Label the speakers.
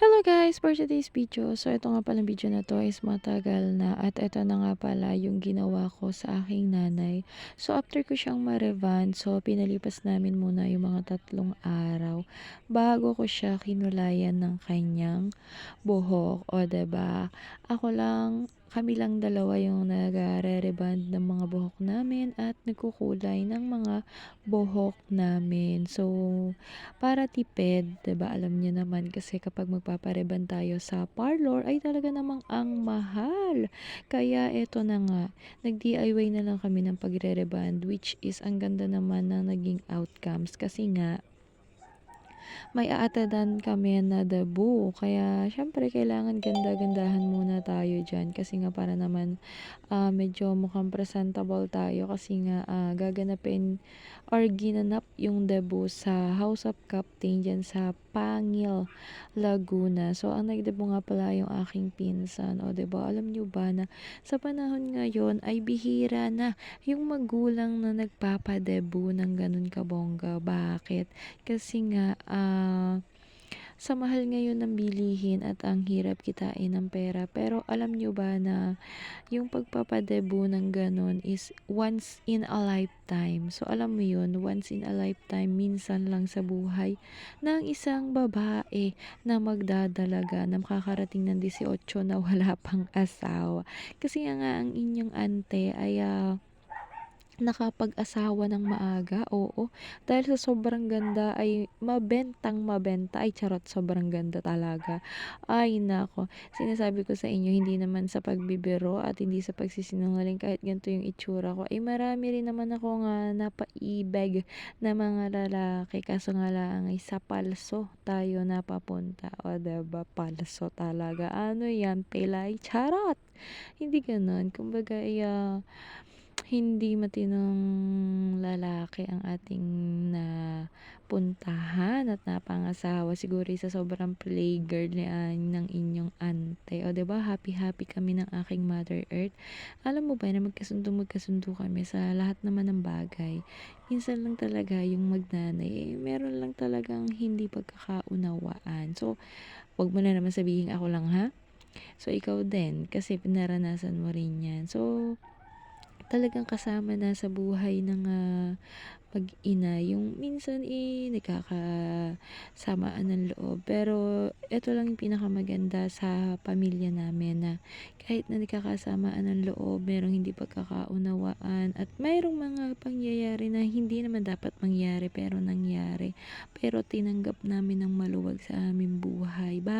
Speaker 1: Hello guys! For today's video, so ito nga palang video na to is matagal na at ito na nga pala yung ginawa ko sa aking nanay. So after ko siyang ma-revan, so pinalipas namin muna yung mga 3 araw bago ko siya kinulayan ng kanyang buhok. O 'di ba? Kami lang dalawa yung nagre-rebond ng mga buhok namin at nagkukulay ng mga buhok namin. So para tipid, 'di ba, alam niyo naman kasi kapag magpapa-rebond tayo sa parlor ay talaga namang ang mahal. Kaya eto na nga, nag-DIY na lang kami ng pagre-rebond, which is ang ganda naman ng naging outcomes kasi nga may a-attendan kami na debut. Kaya siyempre kailangan ganda-gandahan muna tayo diyan kasi nga para naman medyo mukhang presentable tayo kasi nga gaganapin or ginanap yung debut sa House of Captain dyan sa Pangil, Laguna. So ang nagdebut nga pala yung aking pinsan. O 'di ba, alam niyo ba na sa panahon ngayon ay bihira na yung magulang na nagpapa-debut ng ganun kabongga. Bakit? Kasi nga sa mahal ngayon ng bilihin at ang hirap kitain ng pera. Pero alam nyo ba na yung pagpapadebo ng ganon is once in a lifetime. So alam mo yun, once in a lifetime, minsan lang sa buhay ng isang babae na magdadalaga na makakarating ng 18 na wala pang asawa. Kasi nga ang inyong ante ay nakapag-asawa ng maaga, oo. Dahil sa sobrang ganda ay mabentang mabenta. Ay charot, sobrang ganda talaga. Ay nako, sinasabi ko sa inyo, hindi naman sa pagbibiro at hindi sa pagsisinungaling kahit ganito yung itsura ko. Ay marami rin naman ako nga napaibig na mga lalaki. Kaso nga lang ay sa palso tayo napapunta. O diba, palso talaga. Ano yan, pilay? Charot! Hindi ganon. Kumbaga, hindi matinong lalaki ang ating napuntahan at napangasawa. Siguro sa sobrang playgirl ng inyong ante. O 'di ba, happy-happy kami ng aking Mother Earth. Alam mo ba na magkasundo kami sa lahat naman ng bagay. Minsan lang talaga yung magnanay, meron lang talagang hindi pagkakaunawaan. So, wag mo na naman sabihin ako lang ha. So, ikaw din kasi pinaranasan mo rin yan. So, talagang kasama na sa buhay ng mag-ina yung minsan nagkakasamaan ng loob. Pero eto lang yung pinakamaganda sa pamilya namin na kahit na nagkakasamaan ng loob, merong hindi pagkakaunawaan at mayroong mga pangyayari na hindi naman dapat mangyari pero nangyari. Pero tinanggap namin ng maluwag sa aming buhay.